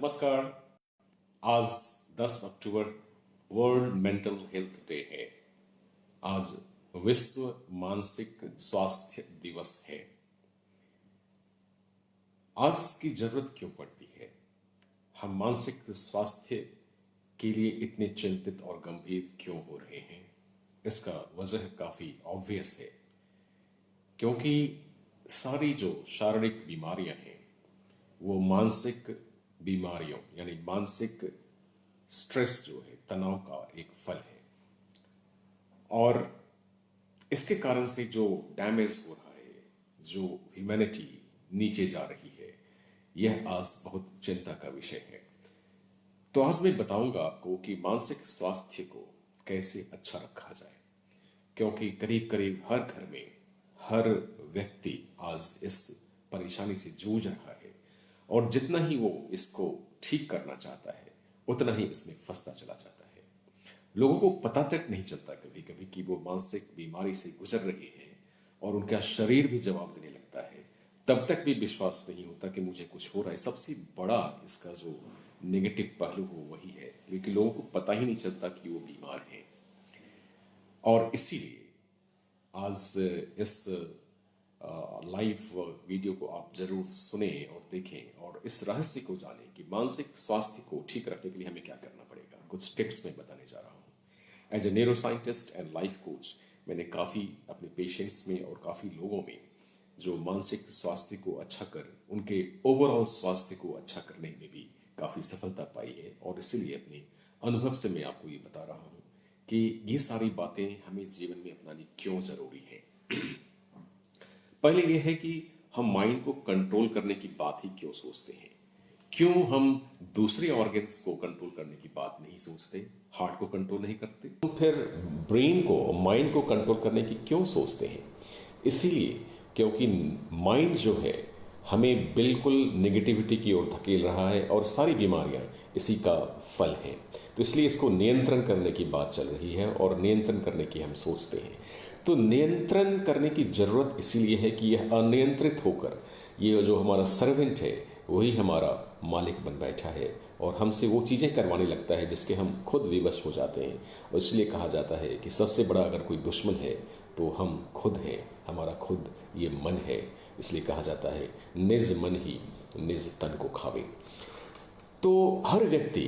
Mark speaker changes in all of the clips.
Speaker 1: नमस्कार। आज 10 October world mental health day है। आज विश्व मानसिक स्वास्थ्य दिवस है। आज की जरूरत क्यों पड़ती है? हम मानसिक स्वास्थ्य के लिए इतने चिंतित और गंभीर क्यों हो रहे हैं? इसका वजह काफी ऑब्वियस है, क्योंकि सारी जो शारीरिक बीमारियां हैं वो मानसिक बीमारियों यानी मानसिक स्ट्रेस जो है, तनाव का एक फल है। और इसके कारण से जो डैमेज हो रहा है, जो ह्यूमैनिटी नीचे जा रही है, यह आज बहुत चिंता का विषय है। तो आज मैं बताऊंगा आपको कि मानसिक स्वास्थ्य को कैसे अच्छा रखा जाए, क्योंकि करीब करीब हर घर में हर व्यक्ति आज इस परेशानी से जूझ रहा है, और जितना ही वो इसको ठीक करना चाहता है उतना ही इसमें फंसता चला जाता है। लोगों को पता तक नहीं चलता कभी कभी कि वो मानसिक बीमारी से गुजर रहे हैं, और उनका शरीर भी जवाब देने लगता है। तब तक भी विश्वास नहीं होता कि मुझे कुछ हो रहा है। सबसे बड़ा इसका जो नेगेटिव पहलू हो वही है, क्योंकि लोगों को पता ही नहीं चलता कि वो बीमार हैं। और इसीलिए आज इस लाइव वीडियो को आप जरूर सुने और देखें, और इस रहस्य को जानें कि मानसिक स्वास्थ्य को ठीक रखने के लिए हमें क्या करना पड़ेगा। कुछ टिप्स मैं बताने जा रहा हूँ। As a neuroscientist and life coach, मैंने काफ़ी अपने पेशेंट्स में और काफ़ी लोगों में जो मानसिक स्वास्थ्य को अच्छा कर उनके ओवरऑल स्वास्थ्य को अच्छा करने में भी काफ़ी सफलता पाई है। और इसीलिए अपने अनुभव से मैं आपको ये बता रहा हूँ कि ये सारी बातें हमें जीवन में अपनानी क्यों जरूरी है। पहले यह है कि हम माइंड को कंट्रोल करने की बात ही क्यों सोचते हैं? क्यों हम दूसरे ऑर्गन्स को कंट्रोल करने की बात नहीं सोचते, हार्ट को कंट्रोल नहीं करते? फिर ब्रेन को, माइंड को कंट्रोल करने की क्यों सोचते हैं? इसीलिए क्योंकि माइंड जो है हमें बिल्कुल नेगेटिविटी की ओर धकेल रहा है, और सारी बीमारियां इसी का फल हैं। तो इसलिए इसको नियंत्रण करने की बात चल रही है, और नियंत्रण करने की हम सोचते हैं। तो नियंत्रण करने की जरूरत इसीलिए है कि यह अनियंत्रित होकर ये जो हमारा सर्वेंट है वही हमारा मालिक बन बैठा है, और हमसे वो चीज़ें करवाने लगता है जिसके हम खुद विवश हो जाते हैं। और इसलिए कहा जाता है कि सबसे बड़ा अगर कोई दुश्मन है तो हम खुद हैं, हमारा खुद ये मन है। इसलिए कहा जाता है निज मन ही निज तन को खावे। तो हर व्यक्ति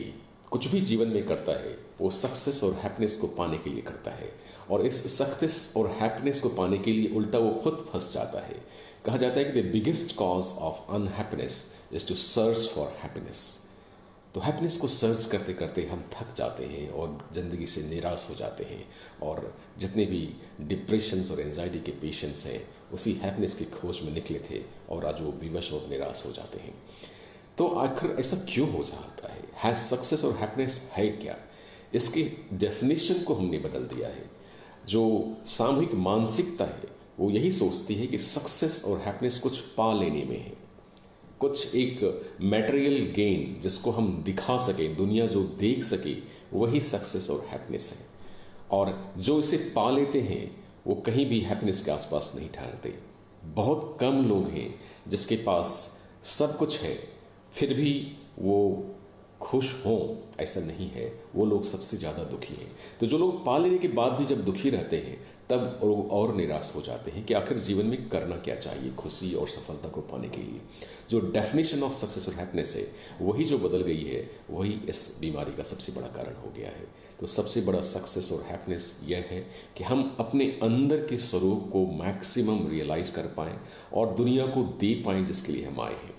Speaker 1: कुछ भी जीवन में करता है वो सक्सेस और हैप्पीनेस को पाने के लिए करता है, और इस सक्सेस और हैप्पीनेस को पाने के लिए उल्टा वो खुद फंस जाता है। कहा जाता है कि the biggest cause of unhappiness is to search for happiness. तो हैप्पीनेस को सर्च करते करते हम थक जाते हैं और ज़िंदगी से निराश हो जाते हैं, और जितने भी डिप्रेशंस और एंजाइटी के पेशेंट्स हैं उसी हैप्पीनेस की खोज में निकले थे, और आज वो विवश और निराश हो जाते हैं। तो आखिर ऐसा क्यों हो जाता है सक्सेस और हैप्पीनेस है क्या? इसकी डेफिनेशन को हमने बदल दिया है। जो सामूहिक मानसिकता है वो यही सोचती है कि सक्सेस और हैप्पीनेस कुछ पा लेने में है, कुछ एक मटेरियल गेन जिसको हम दिखा सकें, दुनिया जो देख सके, वही सक्सेस और हैप्पीनेस है। और जो इसे पा लेते हैं वो कहीं भी हैप्पीनेस के आसपास नहीं ठहरते। बहुत कम लोग हैं जिसके पास सब कुछ है फिर भी वो खुश हों, ऐसा नहीं है। वो लोग सबसे ज़्यादा दुखी हैं। तो जो लोग पा लेने के बाद भी जब दुखी रहते हैं तब और निराश हो जाते हैं कि आखिर जीवन में करना क्या चाहिए खुशी और सफलता को पाने के लिए। जो डेफिनेशन ऑफ सक्सेस और हैप्पीनेस है वही जो बदल गई है, वही इस बीमारी का सबसे बड़ा कारण हो गया है। तो सबसे बड़ा सक्सेस और हैप्पीनेस यह है कि हम अपने अंदर के स्वरूप को मैक्सिमम रियलाइज कर पाएँ और दुनिया को दे पाएँ जिसके लिए हम आए हैं।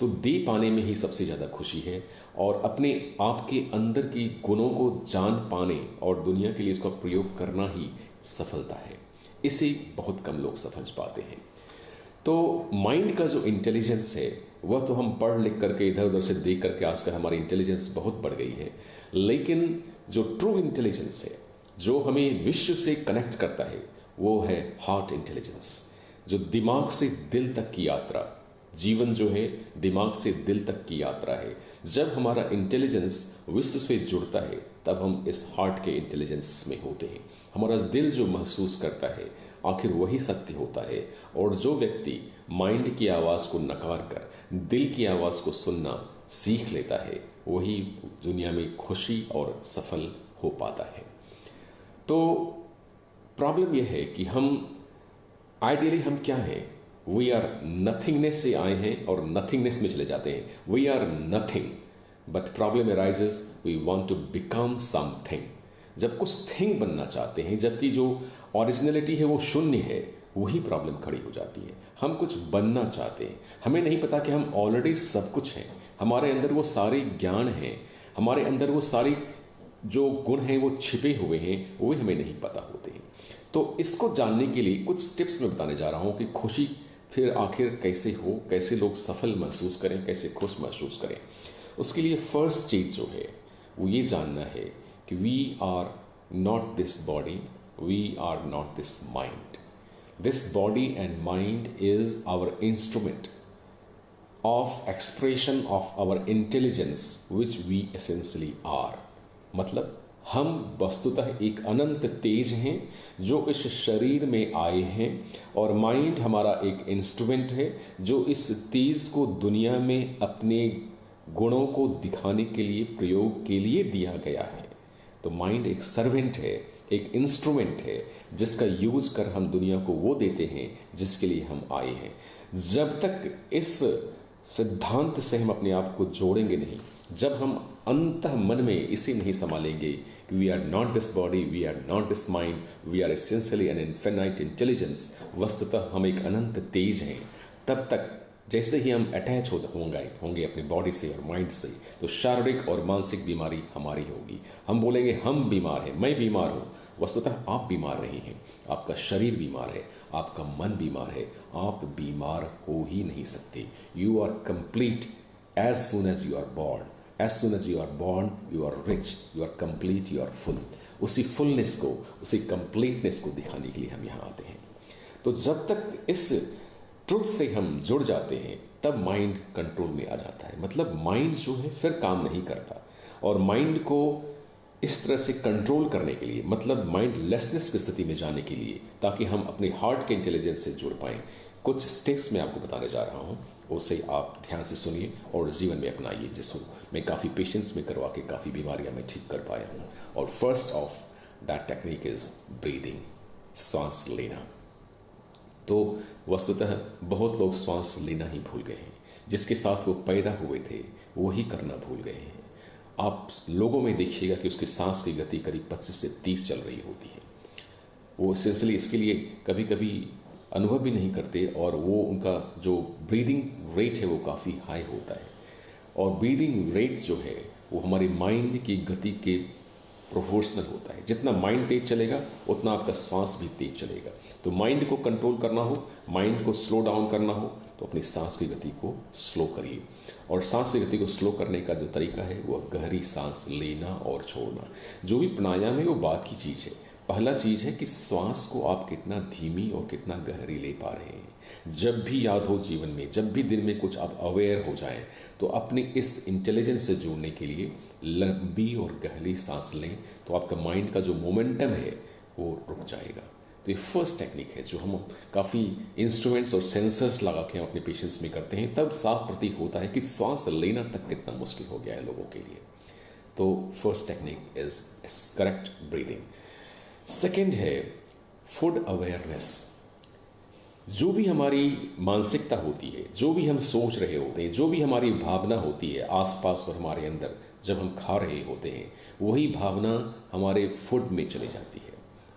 Speaker 1: तो दे पाने में ही सबसे ज़्यादा खुशी है, और अपने आप के अंदर की गुणों को जान पाने और दुनिया के लिए इसका प्रयोग करना ही सफलता है। इसे बहुत कम लोग समझ पाते हैं। तो माइंड का जो इंटेलिजेंस है वह तो हम पढ़ लिख करके इधर उधर से देख करके आजकल हमारी इंटेलिजेंस बहुत बढ़ गई है, लेकिन जो ट्रू इंटेलिजेंस है जो हमें विश्व से कनेक्ट करता है वो है हार्ट इंटेलिजेंस। जो दिमाग से दिल तक की यात्रा, जीवन जो है दिमाग से दिल तक की यात्रा है। जब हमारा इंटेलिजेंस विश्व से जुड़ता है तब हम इस हार्ट के इंटेलिजेंस में होते हैं। हमारा दिल जो महसूस करता है आखिर वही सत्य होता है। और जो व्यक्ति माइंड की आवाज़ को नकार कर दिल की आवाज़ को सुनना सीख लेता है, वही दुनिया में खुशी और सफल हो पाता है। तो प्रॉब्लम यह है कि हम आइडियली हम क्या हैं? वी आर नथिंगनेस से आए हैं और नथिंगनेस में चले जाते हैं। We are nothing, but problem arises we want to become something. जब कुछ थिंग बनना चाहते हैं, जबकि जो ओरिजिनलिटी है वो शून्य है, वही प्रॉब्लम खड़ी हो जाती है। हम कुछ बनना चाहते हैं, हमें नहीं पता कि हम ऑलरेडी सब कुछ हैं। हमारे अंदर वो सारे ज्ञान हैं, हमारे अंदर वो सारी जो गुण हैं वो छिपे हुए हैं, वो हमें नहीं पता होते हैं। तो इसको जानने के लिए कुछ टिप्स मैं बताने जा रहा हूँ कि खुशी फिर आखिर कैसे हो, कैसे लोग सफल महसूस करें, कैसे खुश महसूस करें। उसके लिए फर्स्ट चीज़ जो है वो ये जानना है कि we are not this body, we are not this mind. This body and mind is our instrument of expression of our intelligence which we essentially are। मतलब हम वस्तुतः एक अनंत तेज हैं जो इस शरीर में आए हैं, और माइंड हमारा एक इंस्ट्रूमेंट है जो इस तेज को दुनिया में अपने गुणों को दिखाने के लिए, प्रयोग के लिए दिया गया है। तो माइंड एक सर्वेंट है, एक इंस्ट्रूमेंट है जिसका यूज कर हम दुनिया को वो देते हैं जिसके लिए हम आए हैं। जब तक इस सिद्धांत से हम अपने आप को जोड़ेंगे नहीं, जब हम अंतः मन में इसे नहीं संभालेंगे कि we are not this body, we are not this mind, we are essentially an infinite intelligence, वस्तुतः हम एक अनंत तेज हैं, तब तक जैसे ही हम अटैच होंगे अपनी बॉडी से और माइंड से, तो शारीरिक और मानसिक बीमारी हमारी होगी। हम बोलेंगे हम बीमार हैं, मैं बीमार हूँ। वस्तुतः आप बीमार नहीं हैं, आपका शरीर बीमार है, आपका मन बीमार है। आप बीमार हो ही नहीं सकते। You are complete as soon as you are born. As soon as you are born you are rich, you are complete, you are full. उसी फुलनेस को, उसी कंप्लीटनेस को दिखाने के लिए हम यहाँ आते हैं। तो जब तक इस ट्रुथ से हम जुड़ जाते हैं, तब माइंड कंट्रोल में आ जाता है। मतलब माइंड जो है फिर काम नहीं करता, और माइंड को इस तरह से कंट्रोल करने के लिए, मतलब माइंडलेसनेस की स्थिति में जाने के लिए, ताकि हम अपने हार्ट के इंटेलिजेंस से जुड़ पाएं, कुछ स्टेप्स मैं आपको बताने जा रहा हूं। उसे आप ध्यान से सुनिए और जीवन में अपनाइए, जिसको मैं काफ़ी पेशेंस में करवा के काफ़ी बीमारियां मैं ठीक कर पाया हूं। और first of that technique is breathing, सांस लेना। तो वस्तुतः बहुत लोग सांस लेना ही भूल गए हैं। जिसके साथ वो पैदा हुए थे वही करना भूल गए हैं। आप लोगों में देखिएगा कि उसकी सांस की गति करीब 25 से 30 चल रही होती है। वो इसलिए इसके लिए कभी कभी अनुभव भी नहीं करते, और वो उनका जो ब्रीदिंग रेट है वो काफ़ी हाई होता है। और ब्रीदिंग रेट जो है वो हमारे माइंड की गति के प्रोपोर्शनल होता है। जितना माइंड तेज चलेगा उतना आपका सांस भी तेज चलेगा। तो माइंड को कंट्रोल करना हो, माइंड को स्लो डाउन करना हो, तो अपनी सांस की गति को स्लो करिए। और सांस की गति को स्लो करने का जो तरीका है वह गहरी सांस लेना और छोड़ना। जो भी प्राणायाम है वो बात की चीज़ है। पहला चीज़ है कि श्वास को आप कितना धीमी और कितना गहरी ले पा रहे हैं। जब भी याद हो जीवन में, जब भी दिन में कुछ आप अवेयर हो जाएं, तो अपने इस इंटेलिजेंस से जुड़ने के लिए लंबी और गहरी सांस लें, तो आपका माइंड का जो मोमेंटम है वो रुक जाएगा। तो ये फर्स्ट टेक्निक है जो हम काफ़ी इंस्ट्रूमेंट्स और सेंसर्स लगा के हम अपने पेशेंट्स में करते हैं, तब साफ प्रतीक होता है कि सांस लेना तक कितना मुश्किल हो गया है लोगों के लिए। तो first technique is correct breathing. Second है फूड अवेयरनेस। जो भी हमारी मानसिकता होती है, जो भी हम सोच रहे होते हैं, जो भी हमारी भावना होती है आसपास और हमारे अंदर, जब हम खा रहे होते हैं वही भावना हमारे फूड में चली जाती है।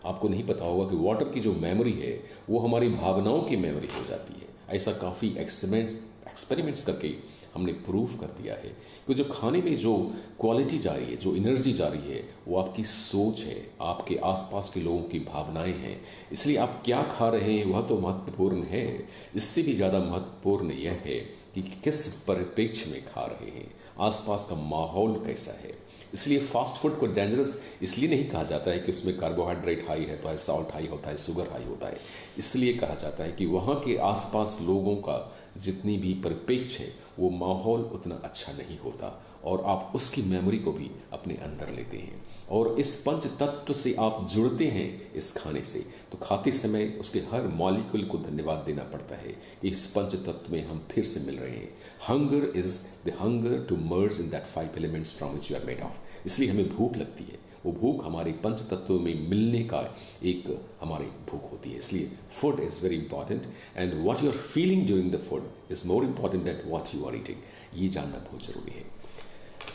Speaker 1: आपको नहीं पता होगा कि वाटर की जो मेमोरी है वो हमारी भावनाओं की मेमोरी हो जाती है। ऐसा काफ़ी एक्सपेरिमेंट्स करके हमने प्रूव कर दिया है कि जो खाने में जो क्वालिटी जा रही है, जो एनर्जी जा रही है, वो आपकी सोच है, आपके आसपास के लोगों की भावनाएं हैं। इसलिए आप क्या खा रहे हैं वह तो महत्वपूर्ण है, इससे भी ज़्यादा महत्वपूर्ण यह है कि किस परिप्रेक्ष्य में खा रहे हैं, आसपास का माहौल कैसा है। इसलिए फास्ट फूड को डेंजरस इसलिए नहीं कहा जाता है कि उसमें कार्बोहाइड्रेट हाई है तो है, सॉल्ट हाई होता है, शुगर हाई होता है। इसलिए कहा जाता है कि वहाँ के आसपास लोगों का जितनी भी परिप्रेक्ष्य है वो माहौल उतना अच्छा नहीं होता और आप उसकी मेमोरी को भी अपने अंदर लेते हैं और इस पंच तत्व से आप जुड़ते हैं इस खाने से। तो खाते समय उसके हर मॉलिक्यूल को धन्यवाद देना पड़ता है। इस पंच तत्व में हम फिर से मिल रहे हैं। Hunger is the hunger to merge in that 5 elements from which you are made of. इसलिए हमें भूख लगती है। वो भूख हमारे पंच तत्वों में मिलने का एक हमारी भूख होती है। इसलिए food is very important and what you are feeling during the food is more important that what you are eating. ये जानना बहुत ज़रूरी है।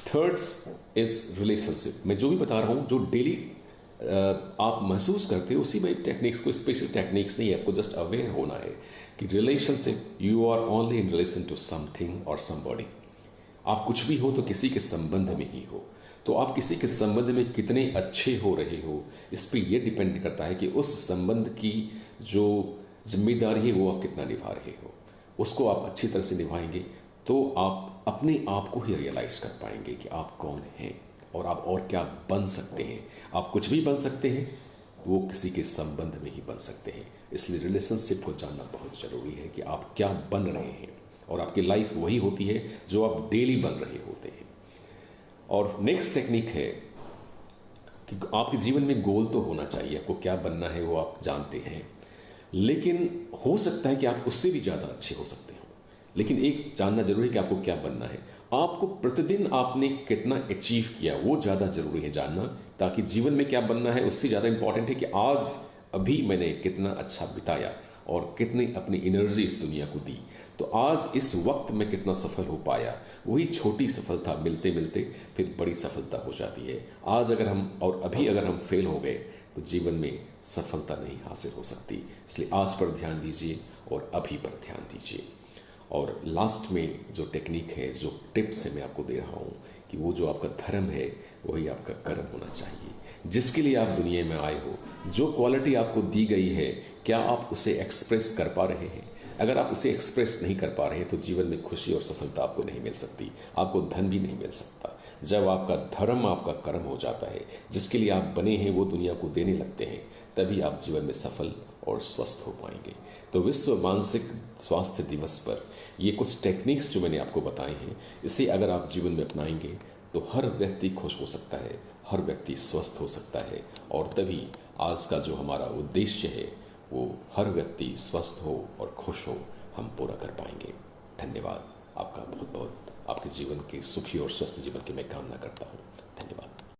Speaker 1: Third is relationship. मैं जो भी बता रहा हूँ, जो डेली आप महसूस करते हो, उसी में टेक्निक्स, को स्पेशल टेक्निक्स नहीं है, आपको जस्ट अवेयर होना है कि relationship, you are only in relation to something और समबॉडी। आप कुछ भी हो तो किसी के संबंध में ही हो। तो आप किसी के संबंध में कितने अच्छे हो रहे हो, इस पर यह डिपेंड करता है कि उस संबंध की जो जिम्मेदारी है वो आप कितना निभा रहे हो। उसको आप अच्छी तरह से निभाएंगे तो आप अपने आप को ही रियलाइज कर पाएंगे कि आप कौन हैं और आप और क्या बन सकते हैं। आप कुछ भी बन सकते हैं, वो किसी के संबंध में ही बन सकते हैं। इसलिए रिलेशनशिप को जानना बहुत ज़रूरी है कि आप क्या बन रहे हैं और आपकी लाइफ वही होती है जो आप डेली बन रहे होते हैं। और नेक्स्ट टेक्निक है कि आपके जीवन में गोल तो होना चाहिए, आपको क्या बनना है वो आप जानते हैं, लेकिन हो सकता है कि आप उससे भी ज़्यादा अच्छे हो सकते हो। लेकिन एक जानना जरूरी है कि आपको क्या बनना है। आपको प्रतिदिन आपने कितना अचीव किया वो ज़्यादा जरूरी है जानना, ताकि जीवन में क्या बनना है उससे ज़्यादा इंपॉर्टेंट है कि आज अभी मैंने कितना अच्छा बिताया और कितनी अपनी एनर्जी इस दुनिया को दी। तो आज इस वक्त में कितना सफल हो पाया, वही छोटी सफलता मिलते मिलते फिर बड़ी सफलता हो जाती है। आज अगर हम और अभी अगर हम फेल हो गए तो जीवन में सफलता नहीं हासिल हो सकती। इसलिए आज पर ध्यान दीजिए और अभी पर ध्यान दीजिए। और लास्ट में जो टेक्निक है, जो टिप्स है मैं आपको दे रहा हूँ कि वो जो आपका धर्म है वही आपका कर्म होना चाहिए। जिसके लिए आप दुनिया में आए हो, जो क्वालिटी आपको दी गई है, क्या आप उसे एक्सप्रेस कर पा रहे हैं? अगर आप उसे एक्सप्रेस नहीं कर पा रहे हैं तो जीवन में खुशी और सफलता आपको नहीं मिल सकती, आपको धन भी नहीं मिल सकता। जब आपका धर्म आपका कर्म हो जाता है, जिसके लिए आप बने हैं वो दुनिया को देने लगते हैं, तभी आप जीवन में सफल और स्वस्थ हो पाएंगे। तो विश्व मानसिक स्वास्थ्य दिवस पर ये कुछ टेक्निक्स जो मैंने आपको बताए हैं, इसे अगर आप जीवन में अपनाएंगे तो हर व्यक्ति खुश हो सकता है, हर व्यक्ति स्वस्थ हो सकता है और तभी आज का जो हमारा उद्देश्य है वो हर व्यक्ति स्वस्थ हो और खुश हो, हम पूरा कर पाएंगे। धन्यवाद आपका बहुत बहुत। आपके जीवन के सुखी और स्वस्थ जीवन की मैं कामना करता हूँ। धन्यवाद।